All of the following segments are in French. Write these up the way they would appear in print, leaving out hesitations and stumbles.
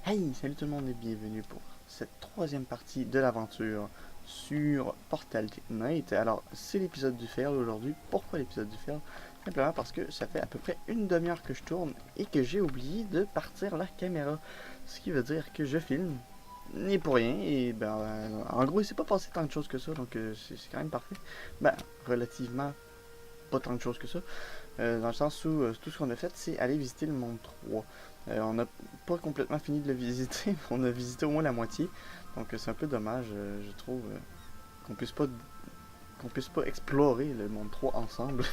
Hey, salut tout le monde et bienvenue pour cette troisième partie de l'aventure sur Portal Knight. Alors, c'est l'épisode du fail aujourd'hui. Pourquoi l'épisode du fail? Simplement parce que ça fait à peu près une demi-heure que je tourne et que j'ai oublié de partir la caméra. Ce qui veut dire que je filme, ni pour rien, et ben, en gros, il s'est pas passé tant de choses que ça, donc c'est quand même parfait. Ben, relativement pas tant de choses que ça. Dans le sens où tout ce qu'on a fait, c'est aller visiter le monde 3. On n'a pas complètement fini de le visiter, mais on a visité au moins la moitié. Donc c'est un peu dommage, je trouve, qu'on puisse pas explorer le monde 3 ensemble.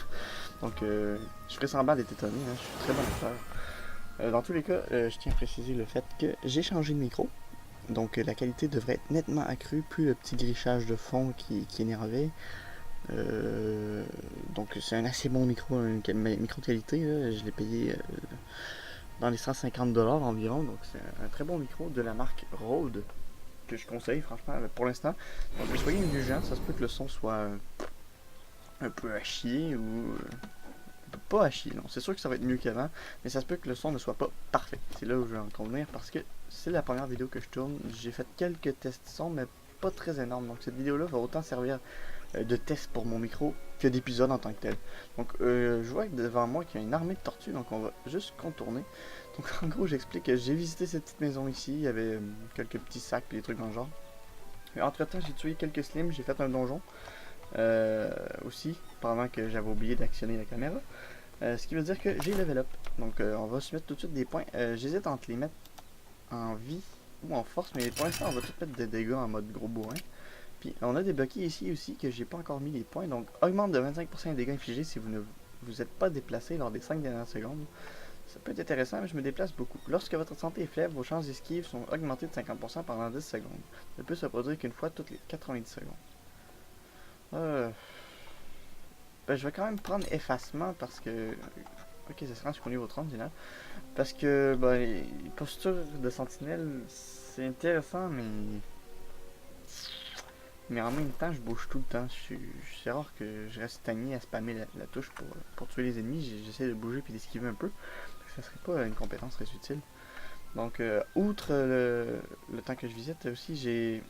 Donc je ferai semblant d'être étonné, hein, je suis très bon acteur. Dans tous les cas, je tiens à préciser le fait que j'ai changé de micro. Donc la qualité devrait être nettement accrue, plus le petit grichage de fond qui énervait. Euh, donc c'est un assez bon micro, un micro de qualité. Là. Je l'ai payé dans les 150 $ environ. Donc c'est un très bon micro de la marque Rode que je conseille franchement pour l'instant. Donc soyez indulgents, ça se peut que le son soit un peu à chier ou pas à chier. Non, c'est sûr que ça va être mieux qu'avant, mais ça se peut que le son ne soit pas parfait. C'est là où je vais en convenir parce que c'est la première vidéo que je tourne. J'ai fait quelques tests son, mais pas très énormes. Donc cette vidéo-là va autant servir de test pour mon micro que d'épisode en tant que tel. Donc je vois devant moi qu'il y a une armée de tortues, donc on va juste contourner. Donc en gros j'explique que j'ai visité cette petite maison ici, il y avait quelques petits sacs et des trucs dans le genre. Entre temps j'ai tué quelques slims, j'ai fait un donjon aussi, pendant que j'avais oublié d'actionner la caméra. Ce qui veut dire que j'ai level up. Donc on va se mettre tout de suite des points. J'hésite entre les mettre en vie ou en force, mais pour l'instant on va tout mettre des dégâts en mode gros bourrin. Puis on a débloqué ici aussi que j'ai pas encore mis les points. Donc augmente de 25% les dégâts infligés si vous ne vous êtes pas déplacé lors des 5 dernières secondes. Ça peut être intéressant, mais je me déplace beaucoup. Lorsque votre santé est faible, vos chances d'esquive sont augmentées de 50% pendant 10 secondes. Ça peut se produire qu'une fois toutes les 90 secondes. Euh, je vais quand même prendre effacement parce que... Ok, ça se rend jusqu'au niveau 30, génial. Parce que les postures de sentinelle, c'est intéressant, mais en même temps, je bouge tout le temps. C'est rare que je reste stagné à spammer la touche pour tuer les ennemis. J'essaie de bouger puis d'esquiver un peu. Ça serait pas une compétence très utile. Donc, outre le temps que je visite, aussi, j'ai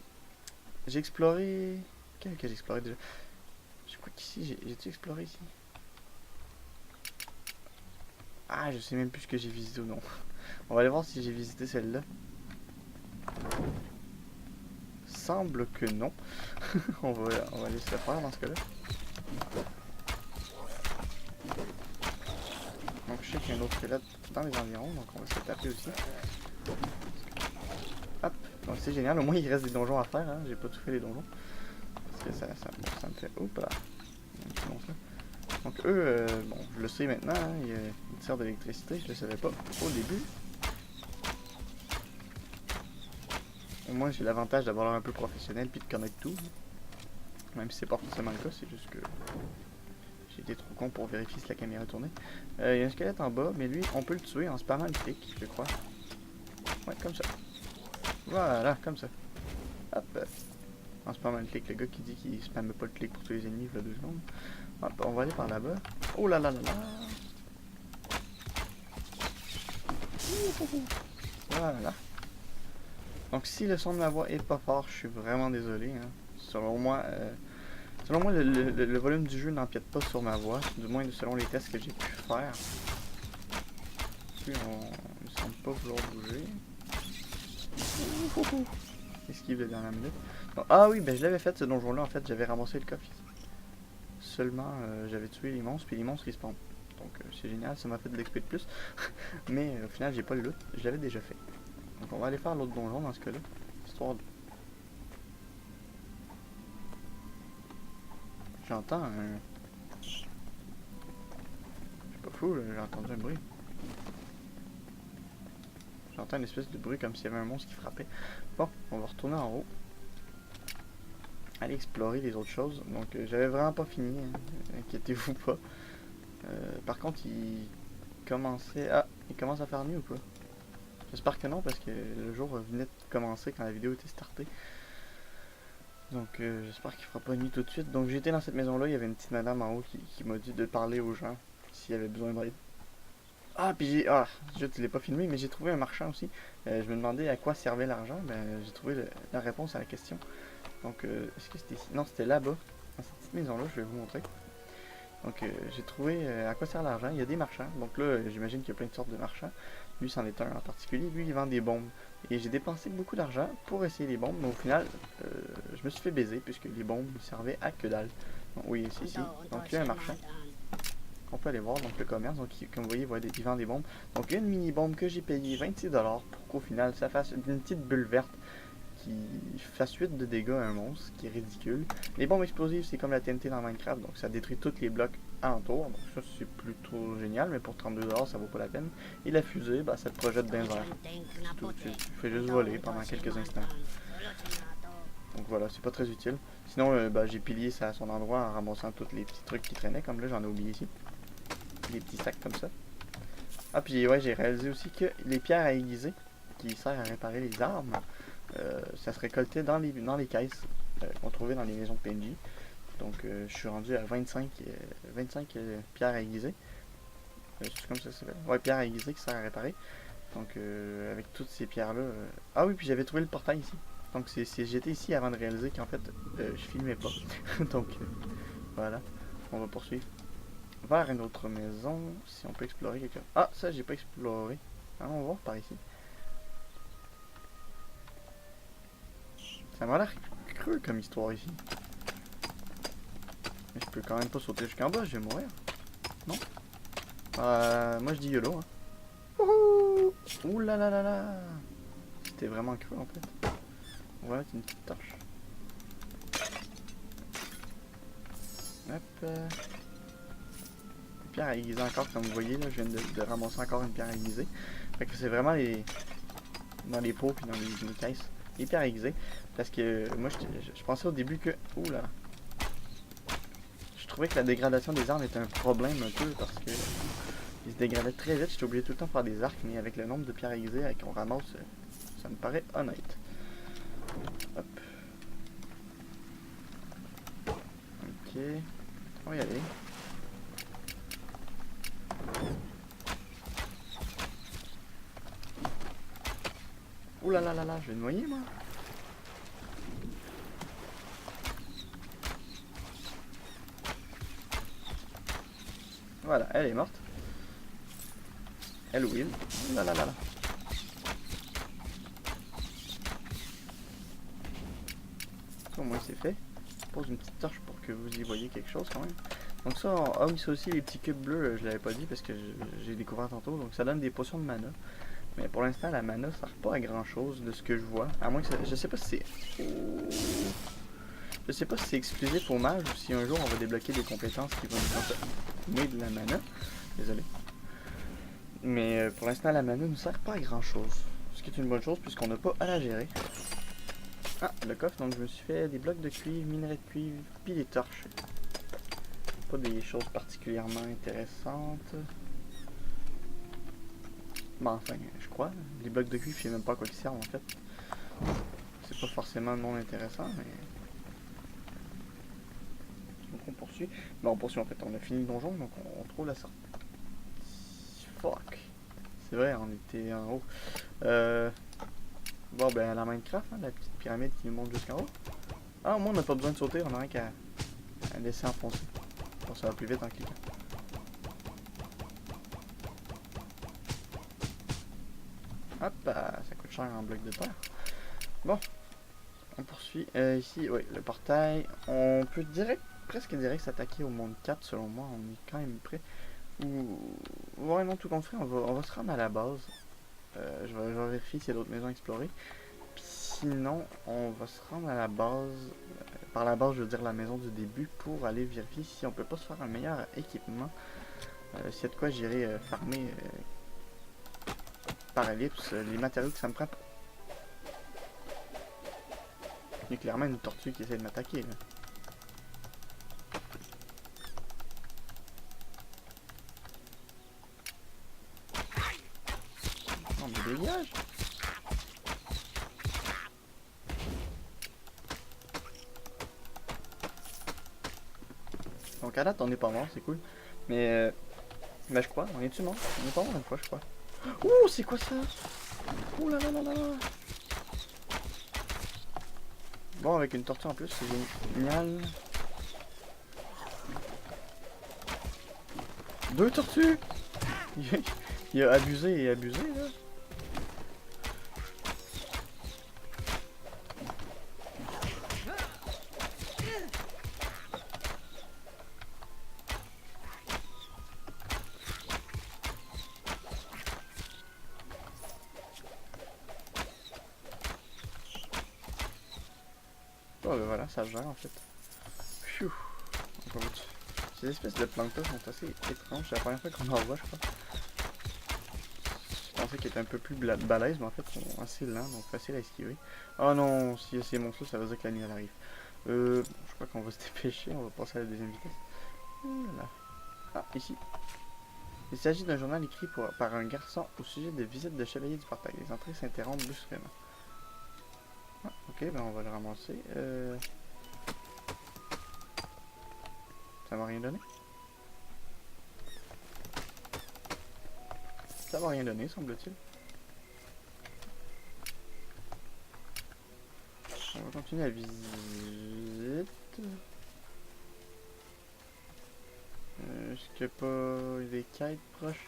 exploré... Quel que j'ai exploré déjà? Je crois qu'ici, j'ai-tu exploré ici? Ah, je sais même plus ce que j'ai visité ou non. On va aller voir si j'ai visité celle-là. Semble que non. on va aller se le faire dans ce cas-là. Donc je sais qu'il y a un autre squelette dans les environs, donc on va se le taper aussi. Hop, donc c'est génial, au moins il reste des donjons à faire, hein. J'ai pas tout fait les donjons. Parce que ça me fait... Oups là. Bon, ça. Donc eux, bon, je le sais maintenant, hein, ils tirent de l'électricité, je le savais pas au début. Au moins j'ai l'avantage d'avoir l'air un peu professionnel puis de connaître tout. Même si c'est pas forcément le cas, c'est juste que j'ai été trop con pour vérifier si la caméra tournait. Il y a un squelette en bas, mais lui, on peut le tuer en spammant le clic, je crois. Ouais, comme ça. Voilà, comme ça. Hop. En spammant le clic, le gars qui dit qu'il spamme pas le clic pour tuer les ennemis, il y a 2 secondes. Hop, on va aller par là-bas. Oh là là là là. Voilà. Donc si le son de ma voix est pas fort, je suis vraiment désolé. Hein. Selon moi le volume du jeu n'empiète pas sur ma voix, du moins selon les tests que j'ai pu faire. Puis on ne semble pas vouloir bouger. Esquive de dernière minute. Donc, ah oui, ben je l'avais fait ce donjon-là, en fait, j'avais ramassé le coffre. Seulement, j'avais tué les monstres, puis les monstres ils spawnent. Donc c'est génial, ça m'a fait de l'XP de plus. Mais au final, j'ai pas le loot, je l'avais déjà fait. Donc on va aller faire l'autre donjon dans ce cas-là. Histoire de... J'entends un... Je suis pas fou, j'ai entendu un bruit. J'entends une espèce de bruit comme s'il y avait un monstre qui frappait. Bon, on va retourner en haut. Aller explorer les autres choses. Donc j'avais vraiment pas fini, hein. Inquiétez-vous pas. Par contre, il commençait... Ah, il commence à faire nuit ou pas? J'espère que non, parce que le jour venait de commencer quand la vidéo était startée. Donc j'espère qu'il fera pas nuit tout de suite. Donc j'étais dans cette maison là, il y avait une petite madame en haut qui m'a dit de parler aux gens s'il y avait besoin d'aide. Ah, puis je ne l'ai pas filmé, mais j'ai trouvé un marchand aussi. Je me demandais à quoi servait l'argent. Ben, j'ai trouvé la réponse à la question. Donc, est-ce que c'était ici? Non, c'était là-bas. Dans cette petite maison-là, je vais vous montrer. Donc, j'ai trouvé à quoi sert l'argent. Il y a des marchands. Donc là, j'imagine qu'il y a plein de sortes de marchands. Lui, c'en est un en particulier. Lui, il vend des bombes. Et j'ai dépensé beaucoup d'argent pour essayer les bombes. Mais au final, je me suis fait baiser puisque les bombes ne servaient à que dalle. Donc, oui, c'est ici. Donc, il y a un marchand. On peut aller voir donc le commerce. Donc, comme vous voyez, il vend des bombes. Donc, une mini bombe que j'ai payé 26$ pour qu'au final, ça fasse une petite bulle verte qui fasse 8 de dégâts à un monstre, ce qui est ridicule. Les bombes explosives, c'est comme la TNT dans Minecraft, donc ça détruit tous les blocs alentour. Donc ça, c'est plutôt génial, mais pour 32$, ça vaut pas la peine. Et la fusée, bah, ça te projette dans les airs. Tu fais juste voler pendant quelques instants. Donc voilà, c'est pas très utile. Sinon, bah, j'ai pilié ça à son endroit en ramassant tous les petits trucs qui traînaient, comme là, j'en ai oublié ici. Des petits sacs comme ça. Ah, puis ouais, j'ai réalisé aussi que les pierres à aiguiser, qui servent à réparer les armes, ça se récoltait dans les caisses qu'on trouvait dans les maisons de PNJ. Donc je suis rendu à 25 pierres à aiguiser. C'est comme ça que ça s'appelle. Ouais, pierres à aiguiser qui sert à réparer. Donc avec toutes ces pierres-là. Ah oui, puis j'avais trouvé le portail ici. Donc j'étais ici avant de réaliser qu'en fait je filmais pas. Donc voilà, on va poursuivre. Vers une autre maison, si on peut explorer quelque chose. Ah, ça j'ai pas exploré. Ah, on va voir par ici. Ça m'a l'air creux comme histoire ici. Mais je peux quand même pas sauter jusqu'en bas, je vais mourir. Non? Moi je dis YOLO, hein. Wouhou! Ouh là là là là! C'était vraiment creux en fait. Voilà, c'est une petite torche. Hop. Pierre à aiguiser encore, comme vous voyez, là, je viens de ramasser encore une pierre à aiguiser. Fait que c'est vraiment dans les pots puis dans les caisses. Les pierres à aiguiser. Parce que moi je pensais au début que. Ouh là! Je trouvais que la dégradation des armes était un problème un peu parce que ils se dégradaient très vite. J'étais obligé tout le temps de faire des arcs, mais avec le nombre de pierres aiguisées qu'on ramasse, ça me paraît honnête. Hop. Ok. On va y aller. Ouh là là là là, je vais me noyer moi. Voilà, elle est morte. Elle ou il. Ouh là là là là. Ça au moins c'est fait. Je pose une petite torche pour que vous y voyez quelque chose quand même. Donc ça, ah oui, ça aussi, les petits cubes bleus, je l'avais pas dit parce que j'ai découvert tantôt. Donc ça donne des potions de mana. Mais pour l'instant, la mana sert pas à grand chose de ce que je vois. À moins que ça, je sais pas si c'est. Je sais pas si c'est exclusif au mage ou si un jour on va débloquer des compétences qui vont nous consommer de la mana. Désolé. Mais pour l'instant, la mana ne sert pas à grand chose. Ce qui est une bonne chose puisqu'on n'a pas à la gérer. Ah, le coffre, donc je me suis fait des blocs de cuivre, minerais de cuivre, puis des torches. Pas des choses particulièrement intéressantes. Bon, enfin, je crois. Les blocs de cuivre, je sais même pas à quoi ils servent en fait. C'est pas forcément non intéressant, mais. Donc on poursuit. Ben on poursuit en fait, on a fini le donjon, donc on trouve la sortie. Fuck. C'est vrai, on était en haut. Bon ben la Minecraft, hein, la petite pyramide qui nous monte jusqu'en haut. Ah au moins on n'a pas besoin de sauter, on a rien qu'à laisser enfoncer. Bon, ça va plus vite en cliquant. Hop, ça coûte cher en bloc de terre. Bon, on poursuit. Ici, oui, le portail. On peut presque direct s'attaquer au monde 4 selon moi. On est quand même prêt. Ou. Ouais, non, tout compte fait, on va se rendre à la base. Je vais vérifier s'il y a d'autres maisons à explorer. Puis sinon, on va se rendre à la base. Par la base, je veux dire la maison du début pour aller vérifier si on peut pas se faire un meilleur équipement. S'il y a de quoi, j'irai farmer par ellipse les matériaux que ça me prend. Il y a clairement une tortue qui essaie de m'attaquer là. Non mais dégage! Donc à date on n'est pas mort, c'est cool. Mais Ben je crois, on est-tu mort? On est pas mort une fois je crois. Ouh c'est quoi ça? Ouh là là là là là. Bon avec une tortue en plus c'est génial. Deux tortues. Il a abusé et abusé là. Oh ben voilà, ça gère en fait. Pfiou. Ces espèces de plantes-là sont assez étranges. C'est la première fois qu'on en voit, je crois. Je pensais qu'ils étaient un peu plus balèzes, mais en fait, ils sont assez lents, donc facile à esquiver. Oh non, si c'est monstre, ça veut dire que la nuit elle arrive. Je crois qu'on va se dépêcher, on va passer à la deuxième vitesse. Là. Ah, ici. Il s'agit d'un journal écrit par un garçon au sujet de visites de chevaliers du portail. Les entrées s'interrompent brusquement. Ah, ok, ben on va le ramasser. Ça m'a rien donné? Ça m'a rien donné, semble-t-il. On va continuer la visite. Est-ce qu'il n'y a pas des quêtes proches?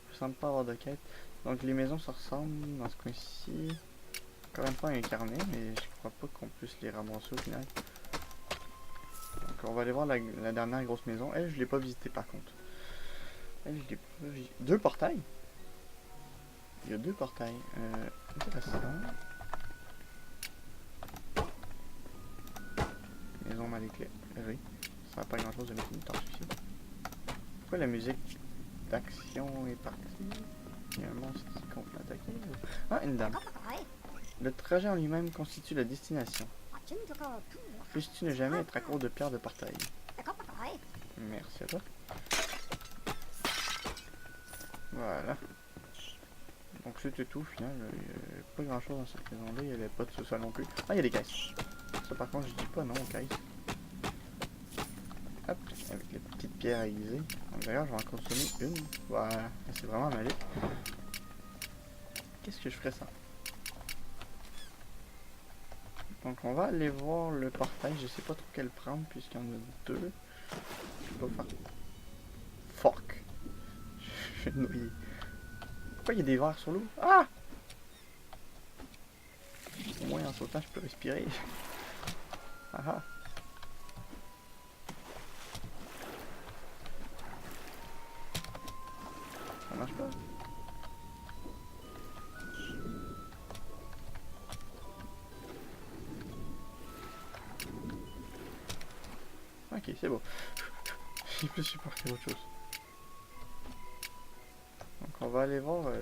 Il ne semble pas avoir de quêtes. Donc les maisons se ressemblent dans ce coin-ci. Encore une fois un carnet, mais je crois pas qu'on puisse les ramasser au final. Donc on va aller voir la dernière grosse maison. Elle, je l'ai pas visitée par contre. Elle, je l'ai pas visitée. Deux portails? Il y a deux portails. Intéressant. Maison mal éclairée. Ça n'a pas grand chose de mettre une torche ici. Pourquoi la musique d'action est partie? Il y a un monstre qu'on peut attaquer. Ah, une dame. Le trajet en lui-même constitue la destination. Puisses-tu ne jamais être à court de pierres de portail? Merci à toi. Voilà. Donc c'était tout au final. Il n'y a pas grand chose dans cette maison-là. Il n'y avait pas de sous-sol non plus. Ah, il y a des caisses. Ça par contre, je dis pas non aux caisses. Hop, avec les petites pierres aiguisées. D'ailleurs, je vais en consommer une. Voilà, c'est vraiment magique. Qu'est-ce que je ferais ça? Donc on va aller voir le portail. Je sais pas trop quel prendre puisqu'il y en a deux. Je peux pas faire. Fuck. Je vais noyer. Pourquoi il y a des verres sur l'eau? Ah! Au moins en sautant je peux respirer. Ah ah. Ça marche pas. Ok, c'est beau. J'ai plus supporté autre chose. Donc on va aller voir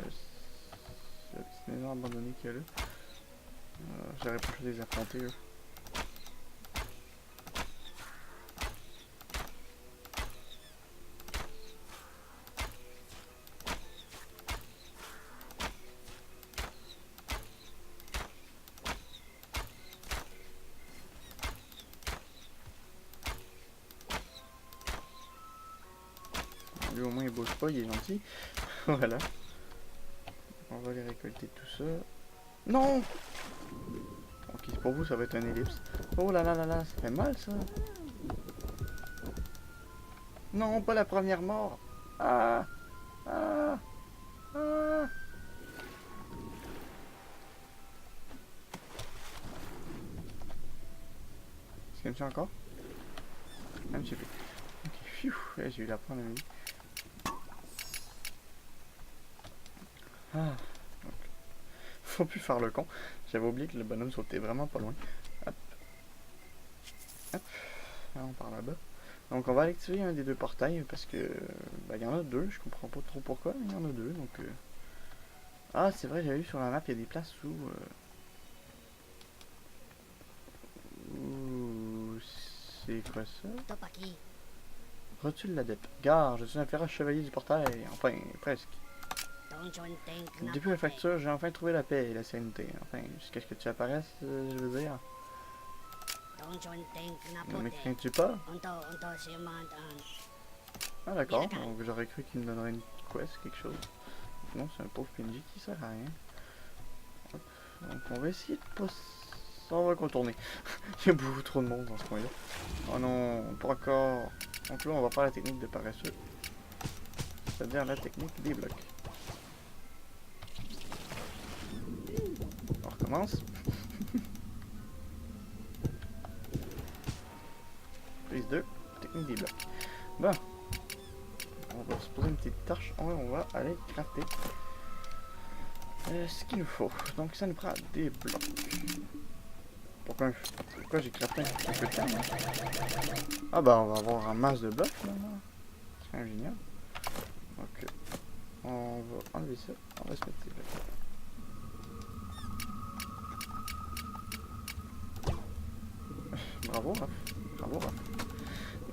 cette petite maison abandonnée qu'il y a là. J'aurais pas pu les affronter eux. Lui au moins il bouge pas, il est gentil. Voilà. On va aller récolter tout ça. Non! Ok, pour vous ça va être un ellipse. Oh là là là là, ça fait mal ça. Non, pas la première mort. Ah! Ah! Ah! Est-ce qu'il me tue encore? Ah, je sais plus. Ok, pfiou, j'ai eu la première vie. Ah, donc, faut plus faire le con. J'avais oublié que le bonhomme sautait vraiment pas loin. Hop. Hop. Là, on part là-bas. Donc on va activer un des deux portails parce que bah, il y en a deux, je comprends pas trop pourquoi, mais il y en a deux. Donc ah c'est vrai, j'avais vu sur la map, il y a des places où c'est quoi ça? Rotule l'adepte. Gare, je suis un féroce chevalier du portail. Enfin, presque. Depuis la fracture, j'ai enfin trouvé la paix et la sérénité. Enfin, jusqu'à ce que tu apparaisses, je veux dire. Ne me crains-tu pas? Ah d'accord, donc j'aurais cru qu'il me donnerait une quest, quelque chose. Non, c'est un pauvre PNJ qui sert à rien. Hop. Donc on va essayer de pas... On va contourner. Il y a beaucoup trop de monde dans ce coin-là. Oh non, pas encore. Donc là, on va faire la technique de paresseux. C'est-à-dire la technique des blocs. On recommence. Prise 2, technique des blocs. Bon. On va se poser une petite torche. On va aller crafter ce qu'il nous faut. Donc ça nous prend des blocs. Pourquoi j'ai crafté un peu de temps, hein? Ah bah on va avoir un masse de blocs finalement. C'est ingénieux. Donc on va enlever ça. On va se mettre des blocs. Bravo Raph. Bravo Raph.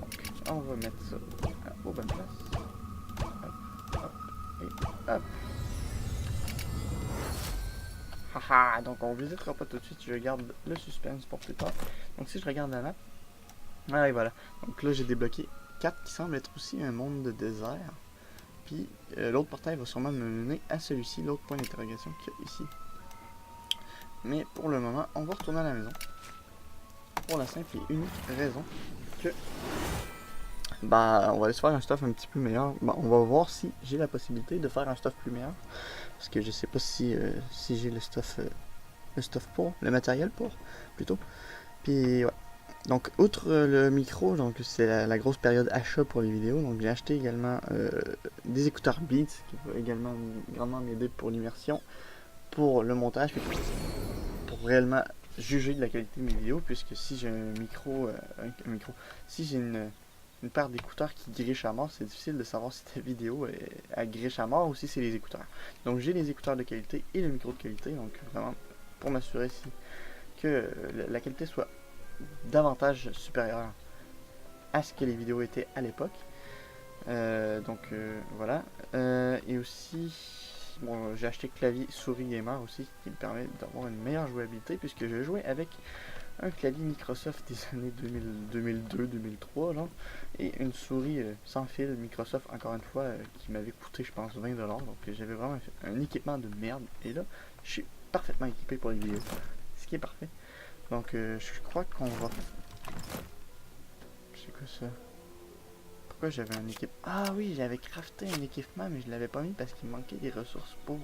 Donc on va mettre ça aux bonnes places. Hop, hop, et hop. Haha, donc on visitera pas tout de suite, je garde le suspense pour plus tard. Donc si je regarde la map, ah et voilà. Donc là j'ai débloqué 4 qui semble être aussi un monde de désert. Puis l'autre portail va sûrement me mener à celui-ci, l'autre point d'interrogation qu'il y a ici. Mais pour le moment, on va retourner à la maison. Pour la simple et unique raison que bah on va aller se faire un stuff un petit peu meilleur. Bah, on va voir si j'ai la possibilité de faire un stuff plus meilleur. Parce que je sais pas si, si j'ai le stuff pour, le matériel pour, plutôt. Puis ouais. Donc outre le micro, donc c'est la grosse période achat pour les vidéos. Donc j'ai acheté également des écouteurs Beats qui vont également grandement m'aider pour l'immersion, pour le montage, puis pour réellement juger de la qualité de mes vidéos. Puisque si j'ai un micro, si j'ai une paire d'écouteurs qui griche à mort, c'est difficile de savoir si ta vidéo elle griche à mort ou si c'est les écouteurs. Donc j'ai les écouteurs de qualité et le micro de qualité, donc vraiment pour m'assurer que la qualité soit davantage supérieure à ce que les vidéos étaient à l'époque. Voilà. Et aussi, bon, j'ai acheté clavier souris gamer aussi qui me permet d'avoir une meilleure jouabilité puisque je jouais avec un clavier Microsoft des années 2002-2003 genre, et une souris sans fil Microsoft encore une fois qui m'avait coûté je pense 20$, donc j'avais vraiment un équipement de merde et là je suis parfaitement équipé pour les vidéos, ce qui est parfait. Donc je crois qu'on va... C'est quoi ça? Pourquoi j'avais un équipement? Ah oui, j'avais crafté un équipement mais je l'avais pas mis parce qu'il me manquait des ressources pour,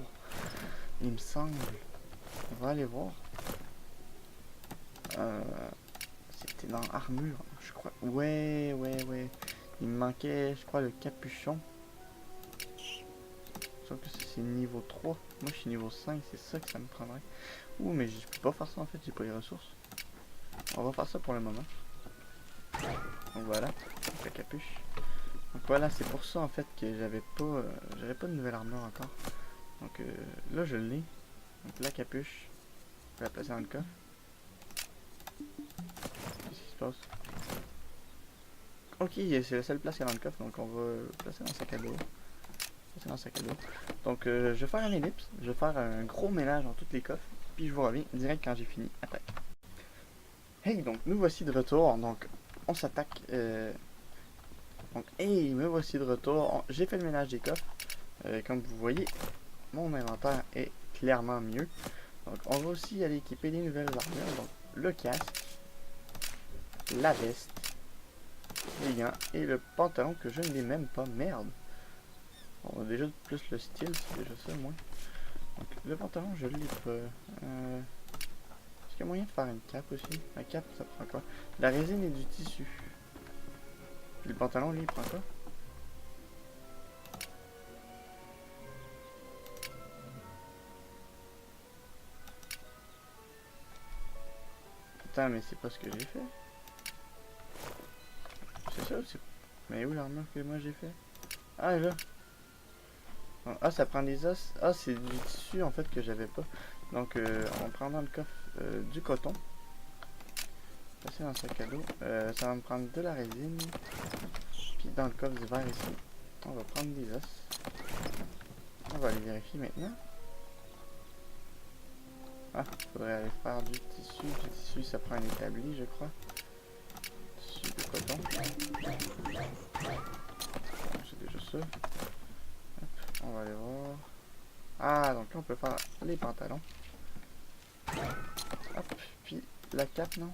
il me semble. On va aller voir. C'était dans armure, je crois. Ouais. Il me manquait, je crois, le capuchon. Sauf que c'est niveau 3. Moi, je suis niveau 5, c'est ça que ça me prendrait. Ouh, mais je peux pas faire ça en fait, j'ai pas les ressources. On va faire ça pour le moment. Donc voilà, la capuche. Donc voilà, c'est pour ça en fait que j'avais pas de nouvelle armure encore. Donc là, je l'ai. Donc la capuche, je vais la placer dans le coffre. Qu'est-ce qui se passe? Ok, c'est la seule place qu'il y a dans le coffre, donc on va placer dans le sac à dos. Placer dans le sac à dos. Donc je vais faire un ellipse, je vais faire un gros ménage dans tous les coffres, puis je vous reviens direct quand j'ai fini après. Hey, donc nous voici de retour, donc on s'attaque. Donc hey, me voici de retour, j'ai fait le ménage des coffres. Comme vous voyez, mon inventaire est clairement mieux. Donc on va aussi aller équiper les nouvelles armures, donc le casque, la veste, les gants et le pantalon que je ne l'ai même pas, merde. On a déjà plus le style, c'est déjà ça moins. Donc le pantalon je l'ai pas. Est-ce qu'il y a moyen de faire une cape aussi? La cape ça prend quoi? La résine et du tissu. Puis le pantalon lui il prend quoi? Putain mais c'est pas ce que j'ai fait. C'est ça ou c'est... Mais où l'armure que moi j'ai fait? Ah là. Ah ça prend des os. Ah c'est du tissu en fait que j'avais pas. Donc on prend dans le coffre du coton. Passer dans le sac à dos. Ça va me prendre de la résine. Puis dans le coffre du verre ici, on va prendre des os. On va aller vérifier maintenant. Ah, faudrait aller faire du tissu. Du tissu ça prend un établi je crois. Tissu de coton. ça. Hop, on va aller voir. Ah, donc là on peut faire les pantalons. Hop, puis la cape, non?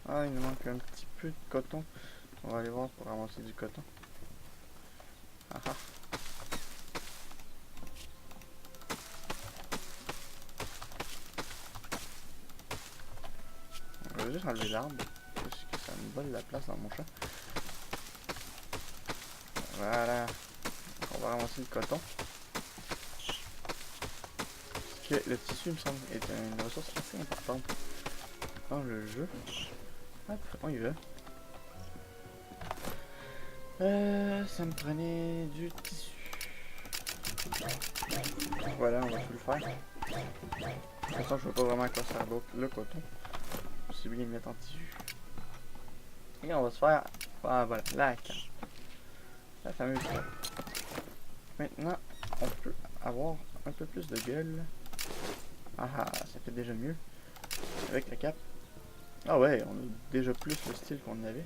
Ah, il nous manque un petit peu de coton. On va aller voir pour ramasser du coton. Ah ah. On va juste enlever l'arbre, parce que ça me vole la place dans mon champ. Voilà. On va ramasser le coton. Parce que le tissu, me semble, est une ressource assez importante dans le jeu. Hop, on y va. Ça me prenait du tissu. Voilà, on va tout le faire. De toute façon, je vois pas vraiment à quoi sert le coton. C'est bien de le mettre en tissu. Et on va se faire, ah, voilà, la carte. La fameuse carte. Maintenant, on peut avoir un peu plus de gueule. Ah ah, ça fait déjà mieux. Avec la cape. Ah ouais, on a déjà plus le style qu'on avait.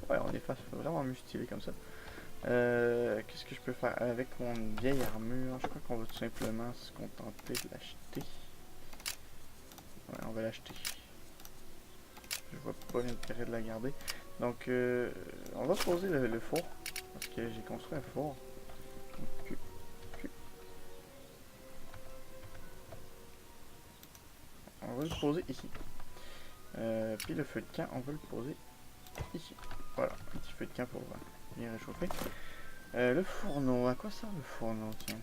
Ouais, on est vraiment mieux stylé comme ça. Qu'est-ce que je peux faire avec mon vieille armure? Je crois qu'on va tout simplement se contenter de l'acheter. Ouais, on va l'acheter. Je vois pas l'intérêt de la garder. Donc, on va poser le four. Parce que j'ai construit un four. Donc, on va le poser ici. Puis le feu de camp, on va le poser ici. Voilà, un petit feu de camp pour bien réchauffer. Le fourneau, à quoi sert le fourneau, tiens?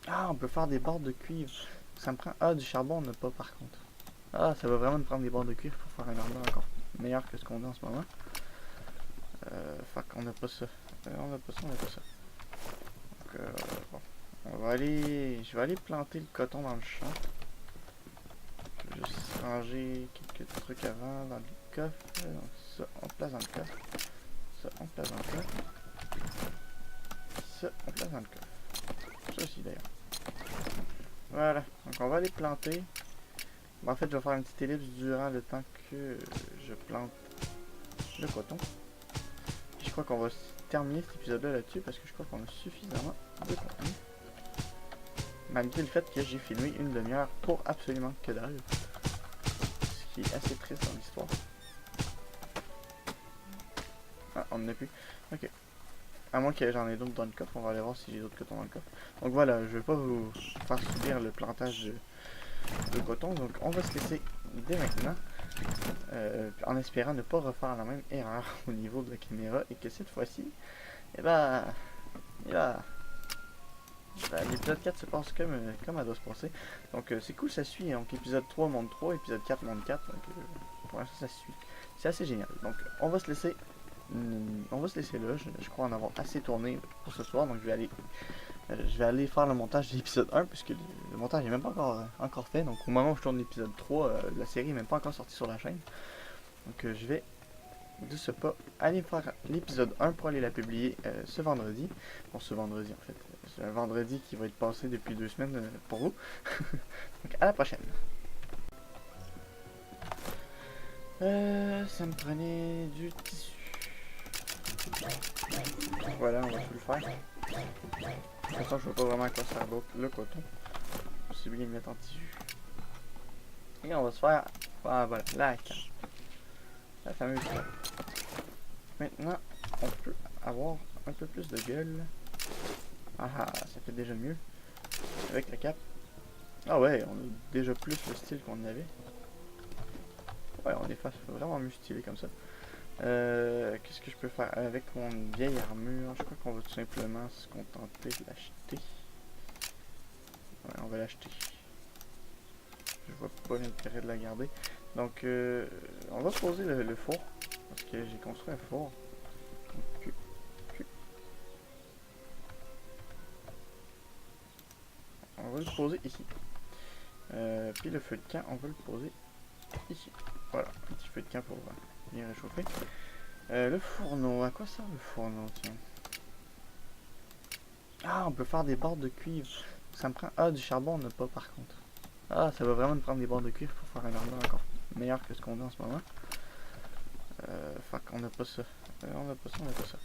Ah, on peut faire des barres de cuivre. Ça me prend... Ah, du charbon, on n'a pas par contre. Ah, ça va vraiment me prendre des barres de cuivre pour faire un armure encore meilleur que ce qu'on a en ce moment. Fait qu'on n'a pas ça. On n'a pas ça, on n'a pas ça. Donc, bon. On va aller... Je vais aller planter le coton dans le champ. Je vais juste ranger quelques trucs avant dans le coffre. Donc ça, on place dans le coffre. Ça, on place dans le coffre. Ça, on place dans le coffre. Ça aussi d'ailleurs. Voilà. Donc on va aller planter. Bon, en fait, je vais faire une petite ellipse durant le temps que je plante le coton. Je crois qu'on va terminer cet épisode-là là-dessus parce que je crois qu'on a suffisamment de contenu. Malgré le fait que j'ai filmé une demi-heure pour absolument que dalle. Ce qui est assez triste dans l'histoire. Ah, on n'en a plus. Ok. À moins que j'en ai d'autres dans le coffre, on va aller voir si j'ai d'autres cotons dans le coffre. Donc voilà, je vais pas vous faire subir le plantage de coton. Donc on va se laisser dès maintenant. En espérant ne pas refaire la même erreur au niveau de la caméra. Et que cette fois-ci, eh ben, l'épisode 4 se passe comme elle doit se passer. Donc c'est cool, ça suit. Donc épisode 3 monte 3, épisode 4 monte 4. Donc pour l'instant ça suit. C'est assez génial. Donc on va se laisser là. Je crois en avoir assez tourné pour ce soir. Donc je vais aller faire le montage de l'épisode 1 puisque le montage n'est même pas encore fait. Donc au moment où je tourne l'épisode 3, la série n'est même pas encore sortie sur la chaîne. Donc je vais de ce pas aller faire l'épisode 1 pour aller la publier ce vendredi. Bon, ce vendredi en fait. C'est un vendredi qui va être passé depuis 2 semaines pour vous. Donc à la prochaine. Ça me prenait du tissu. Voilà, on va tout le faire. De toute façon, je vois pas vraiment à quoi sert le coton. C'est bien de le mettre en tissu. Et on va se faire, ah, voilà, la carte. La fameuse carte. Maintenant, on peut avoir un peu plus de gueule. Ah ah, ça fait déjà mieux. Avec la cape. Ah ouais, on a déjà plus le style qu'on avait. Ouais, on est vraiment mieux stylé comme ça. Qu'est-ce que je peux faire avec mon vieille armure? Je crois qu'on va tout simplement se contenter de l'acheter. Ouais, on va l'acheter. Je vois pas l'intérêt de la garder. Donc, on va poser le four. Parce que j'ai construit un four. Donc, on va le poser ici. Puis le feu de camp, on va le poser ici. Voilà, un petit feu de camp pour bien réchauffer. Le fourneau, à quoi sert le fourneau, tiens? Ah, on peut faire des barres de cuivre. Ça me prend... Ah, du charbon, on n'a pas par contre. Ah, ça va vraiment me prendre des barres de cuivre pour faire un armure encore meilleur que ce qu'on a en ce moment. Fuck, on n'a pas ça. On n'a pas ça, on n'a pas ça.